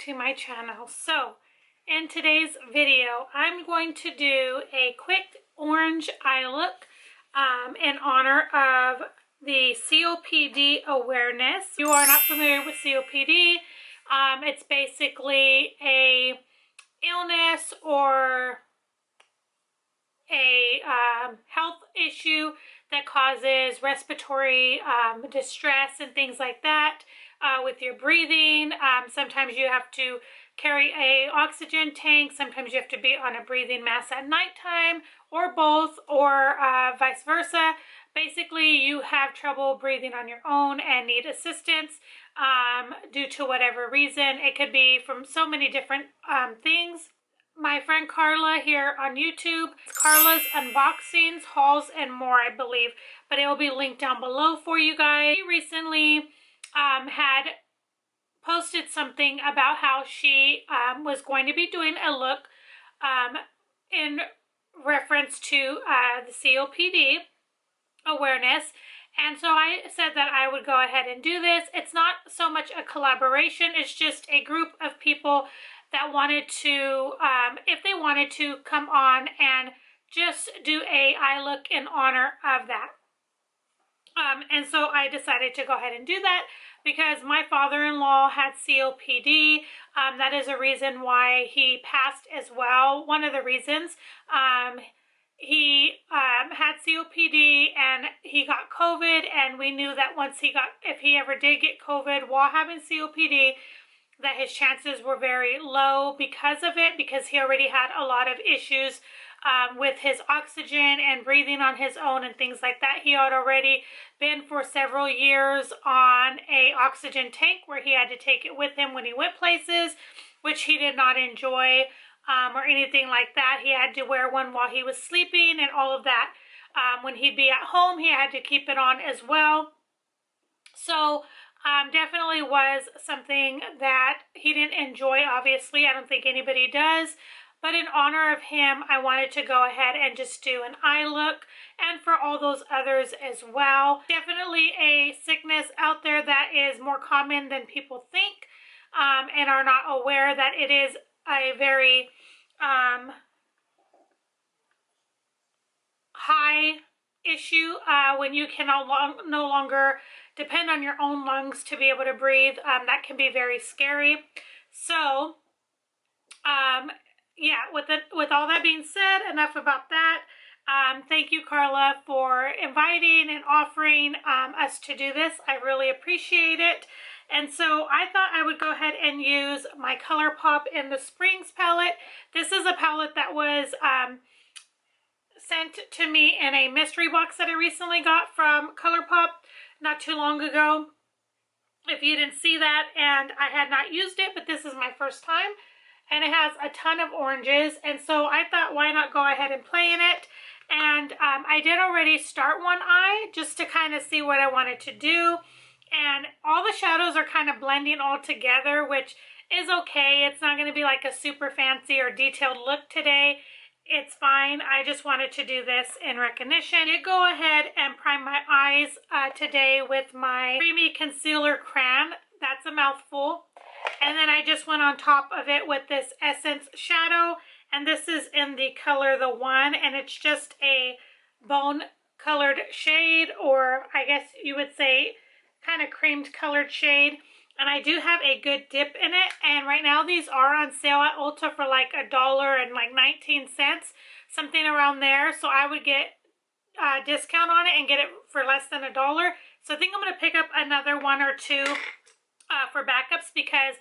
to my channel. So in today's video I'm going to do a quick orange eye look in honor of the COPD awareness. If you are not familiar with COPD, it's basically a illness or a health issue that causes respiratory distress and things like that with your breathing. Sometimes you have to carry a oxygen tank, sometimes you have to be on a breathing mask at nighttime, or both, or vice versa. Basically, you have trouble breathing on your own and need assistance due to whatever reason. It could be from so many different things. My friend Carla here on YouTube, it's Carla's Unboxings, Hauls, and More, I believe, but it will be linked down below for you guys. She recently had posted something about how she was going to be doing a look in reference to the COPD awareness, and so I said that I would go ahead and do this. It's not so much a collaboration, it's just a group of people that wanted to, if they wanted to, come on and just do a eye look in honor of that. And so I decided to go ahead and do that because my father-in-law had COPD. That is a reason why he passed as well. One of the reasons. He had COPD and he got COVID, and we knew that if he ever did get COVID while having COPD, that his chances were very low because of it, because he already had a lot of issues with his oxygen and breathing on his own and things like that. He had already been for several years on a oxygen tank where he had to take it with him when he went places, which he did not enjoy or anything like that. He had to wear one while he was sleeping and all of that. When he'd be at home, he had to keep it on as well. So definitely was something that he didn't enjoy, obviously. I don't think anybody does. But in honor of him, I wanted to go ahead and just do an eye look, and for all those others as well. Definitely a sickness out there that is more common than people think, and are not aware that it is a very high issue when you can no longer depend on your own lungs to be able to breathe. That can be very scary. So yeah, with all that being said, enough about that. Thank you, Carla, for inviting and offering us to do this. I really appreciate it. And so I thought I would go ahead and use my ColourPop in the Springs palette. This is a palette that was sent to me in a mystery box that I recently got from ColourPop not too long ago. If you didn't see that, and I had not used it, but this is my first time, and it has a ton of oranges, and so I thought, why not go ahead and play in it? And I did already start one eye just to kind of see what I wanted to do, and all the shadows are kind of blending all together, which is okay. It's not going to be like a super fancy or detailed look today. It's fine. I just wanted to do this in recognition. I did go ahead and prime my eyes today with my Creamy Concealer Crayon. That's a mouthful. And then I just went on top of it with this Essence shadow. And this is in the color The One. And it's just a bone colored shade, or I guess you would say kind of creamed colored shade. And I do have a good dip in it, and right now these are on sale at Ulta for like $1.19, something around there. So I would get a discount on it and get it for less than $1. So I think I'm going to pick up another one or two for backups, because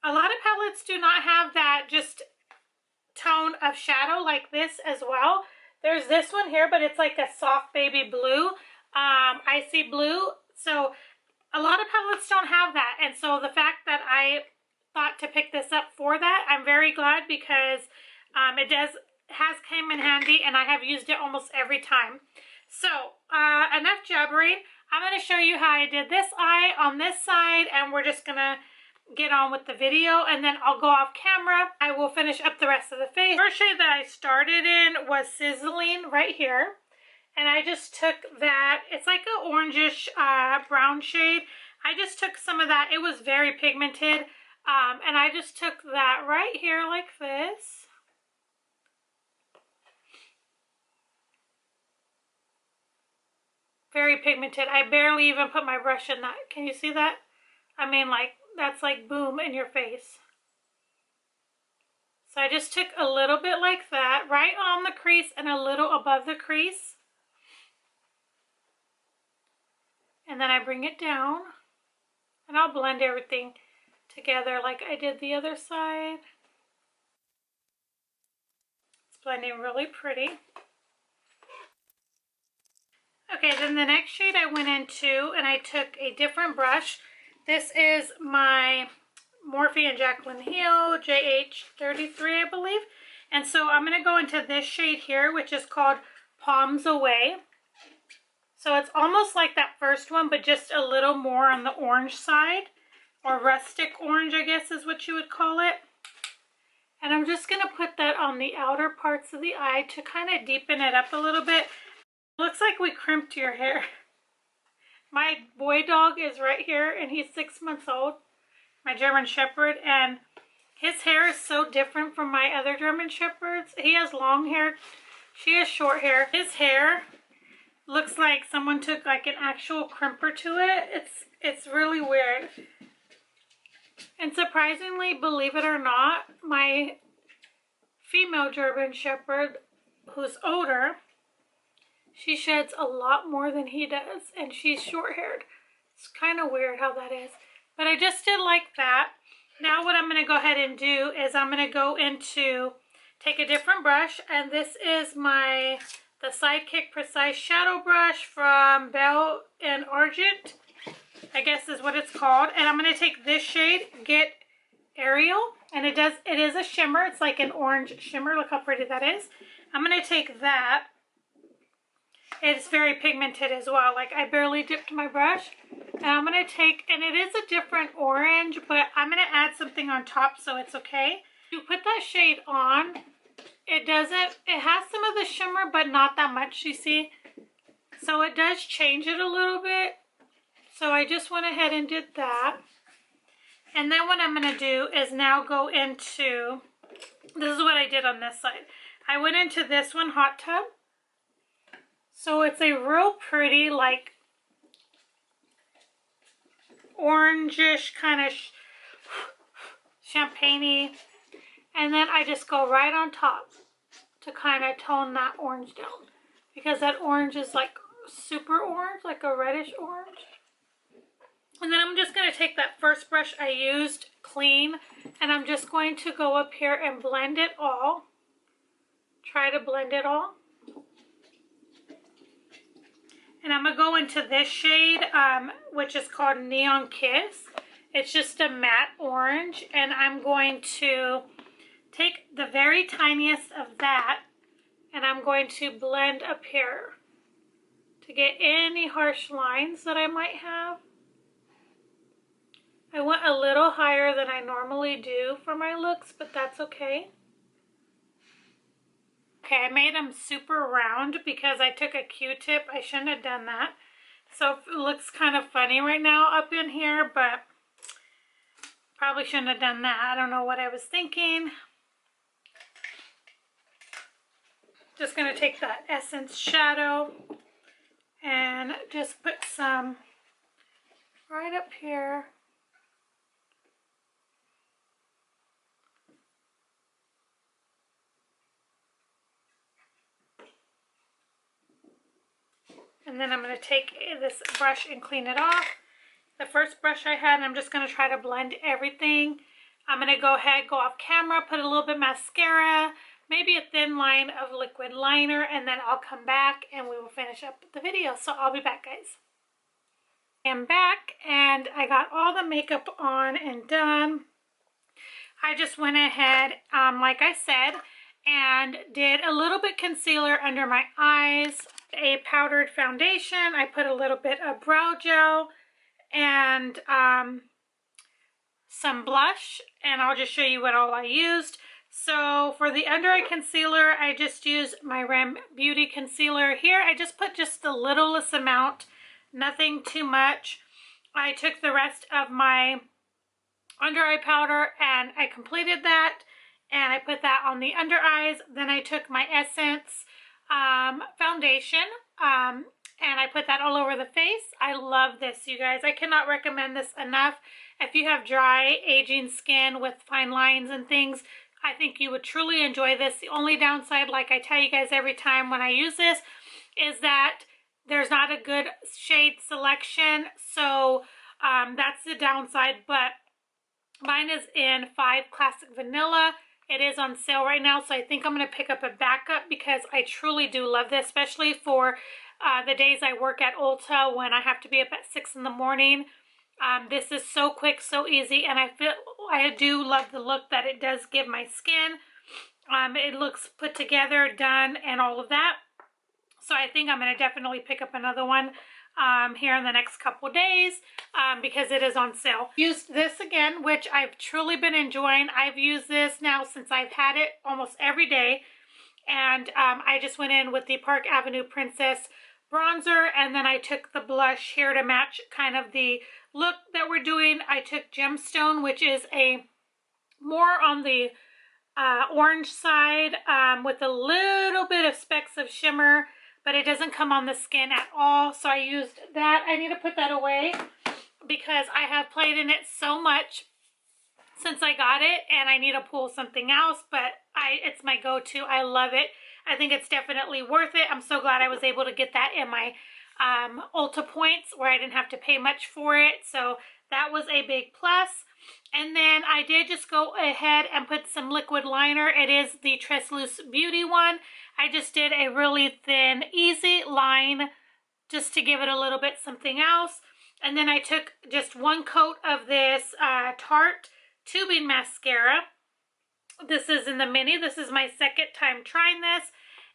a lot of palettes do not have that just tone of shadow like this as well. There's this one here, but it's like a soft baby blue, icy blue. So a lot of palettes don't have that, and so the fact that I thought to pick this up for that, I'm very glad, because it has came in handy, and I have used it almost every time. So enough jabbering. I'm going to show you how I did this eye on this side, and we're just going to get on with the video, and then I'll go off camera. I will finish up the rest of the face. The first shade that I started in was Sizzling right here. And I just took that, it's like an orangish brown shade. I just took some of that. It was very pigmented. And I just took that right here like this. Very pigmented. I barely even put my brush in that. Can you see that? I mean, like, that's like boom in your face. So I just took a little bit like that, right on the crease and a little above the crease. And then I bring it down. And I'll blend everything together like I did the other side. It's blending really pretty. Okay, then the next shade I went into, and I took a different brush. This is my Morphe and Jaclyn Hill JH33, I believe. And so I'm going to go into this shade here, which is called Palms Away. So it's almost like that first one, but just a little more on the orange side, or rustic orange, I guess is what you would call it. And I'm just going to put that on the outer parts of the eye to kind of deepen it up a little bit. Looks like we crimped your hair. My boy dog is right here, and he's 6 months old, my German Shepherd, and his hair is so different from my other German Shepherds. He has long hair, she has short hair. His hair looks like someone took like an actual crimper to it. It's really weird. And surprisingly, believe it or not, my female German Shepherd, who's older, she sheds a lot more than he does, and she's short-haired. It's kind of weird how that is. But I just did like that. Now what I'm going to go ahead and do is I'm going to go into, take a different brush, and this is the Sidekick Precise Shadow Brush from Belle and Argent, I guess is what it's called. And I'm going to take this shade, Get Aerial, and it is a shimmer. It's like an orange shimmer. Look how pretty that is. I'm going to take that. It's very pigmented as well. Like, I barely dipped my brush. And I'm going to take, and it is a different orange, but I'm going to add something on top so it's okay. You put that shade on, it has some of the shimmer, but not that much, you see. So it does change it a little bit. So I just went ahead and did that. And then what I'm going to do is now go into, this is what I did on this side. I went into this one, Hot Tub. So it's a real pretty, like, orangish kind of champagne-y. And then I just go right on top to kind of tone that orange down. Because that orange is like super orange, like a reddish orange. And then I'm just going to take that first brush I used, clean, and I'm just going to go up here and blend it all. Try to blend it all. And I'm going to go into this shade, which is called Neon Kiss. It's just a matte orange, and I'm going to take the very tiniest of that, and I'm going to blend up here to get any harsh lines that I might have. I went a little higher than I normally do for my looks, but that's okay. Okay, I made them super round because I took a Q-tip. I shouldn't have done that. So it looks kind of funny right now up in here, but probably shouldn't have done that. I don't know what I was thinking. Just going to take that Essence shadow and just put some right up here. And then I'm going to take this brush and clean it off. The first brush I had, I'm just going to try to blend everything. I'm going to go ahead, go off camera, put a little bit of mascara, maybe a thin line of liquid liner, and then I'll come back and we will finish up the video. So I'll be back, guys. I'm back and I got all the makeup on and done. I just went ahead, like I said, and did a little bit concealer under my eyes, a powdered foundation. I put a little bit of brow gel and some blush, and I'll just show you what all I used. So for the under eye concealer, I just used my Ram Beauty concealer here. I just put just the littlest amount, nothing too much. I took the rest of my under eye powder, and I completed that, and I put that on the under eyes. Then I took my Essence foundation, and I put that all over the face. I love this, you guys. I cannot recommend this enough. If you have dry, aging skin with fine lines and things, I think you would truly enjoy this. The only downside, like I tell you guys every time when I use this, is that there's not a good shade selection. So that's the downside, but mine is in 5 Classic Vanilla. It is on sale right now, so I think I'm going to pick up a backup because I truly do love this, especially for the days I work at Ulta when I have to be up at 6 in the morning. This is so quick, so easy, and I do love the look that it does give my skin. It looks put together, done, and all of that. So I think I'm going to definitely pick up another one here in the next couple days because it is on sale. Used this again, which I've truly been enjoying. I've used this now since I've had it almost every day, and I just went in with the Park Avenue Princess bronzer, and then I took the blush here to match kind of the look that we're doing. I took Gemstone, which is a more on the orange side with a little bit of specks of shimmer, but it doesn't come on the skin at all. So I used that. I need to put that away because I have played in it so much since I got it, and I need to pull something else, but it's my go-to. I love it. I think it's definitely worth it. I'm so glad I was able to get that in my Ulta points where I didn't have to pay much for it. So that was a big plus. And then I did just go ahead and put some liquid liner. It is the Tresloose Beauty one. I just did a really thin, easy line just to give it a little bit something else. And then I took just one coat of this Tarte Tubing Mascara. This is in the mini. This is my second time trying this,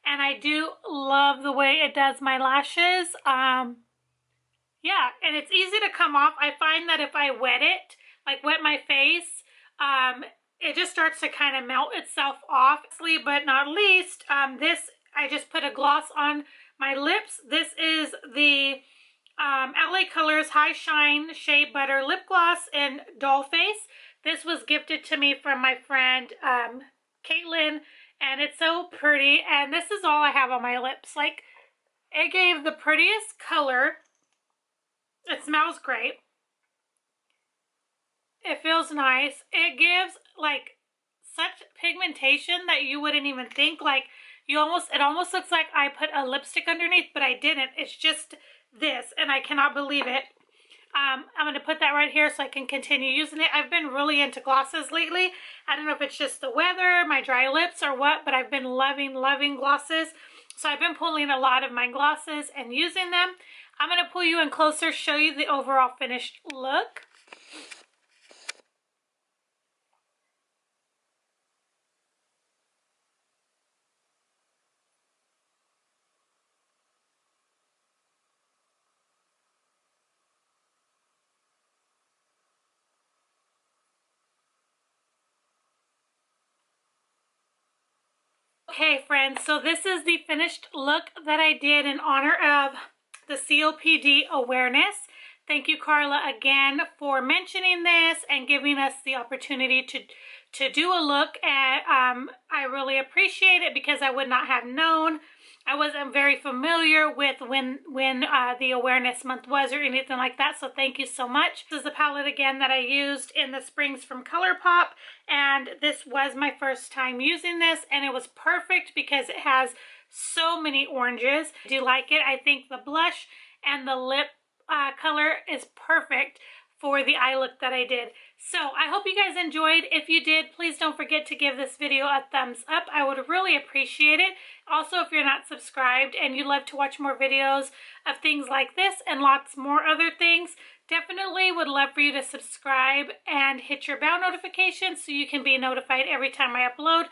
and I do love the way it does my lashes. Yeah, and it's easy to come off. I find that if I wet it, like wet my face, it just starts to kind of melt itself off. But not least, this, I just put a gloss on my lips. This is the LA Colors High Shine Shea Butter Lip Gloss in Doll Face. This was gifted to me from my friend Caitlin, and it's so pretty. And this is all I have on my lips. Like, it gave the prettiest color. It smells great. It feels nice. It gives like such pigmentation that you wouldn't even think. Like, it almost looks like I put a lipstick underneath, but I didn't. It's just this, and I cannot believe it. I'm going to put that right here so I can continue using it. I've been really into glosses lately. I don't know if it's just the weather, my dry lips, or what, but I've been loving glosses. So I've been pulling a lot of my glosses and using them. I'm going to pull you in closer, show you the overall finished look. Okay, friends, so this is the finished look that I did in honor of the COPD awareness. Thank you, Carla, again for mentioning this and giving us the opportunity to do a look at. I really appreciate it because I would not have known. I wasn't very familiar with when the awareness month was or anything like that, so thank you so much. This is the palette again that I used in the Springs from ColourPop, and this was my first time using this, and it was perfect because it has so many oranges. I do like it. I think the blush and the lip color is perfect for the eye look that I did. So I hope you guys enjoyed. If you did, please don't forget to give this video a thumbs up. I would really appreciate it. Also, if you're not subscribed and you love to watch more videos of things like this and lots more other things, definitely would love for you to subscribe and hit your bell notification so you can be notified every time I upload.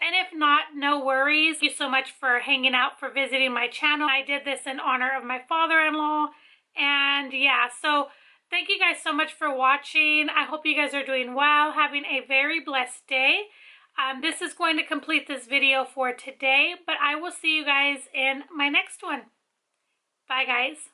And if not, no worries. Thank you so much for hanging out, for visiting my channel. I did this in honor of my father-in-law. And yeah, so thank you guys so much for watching. I hope you guys are doing well, having a very blessed day. This is going to complete this video for today, but I will see you guys in my next one. Bye, guys.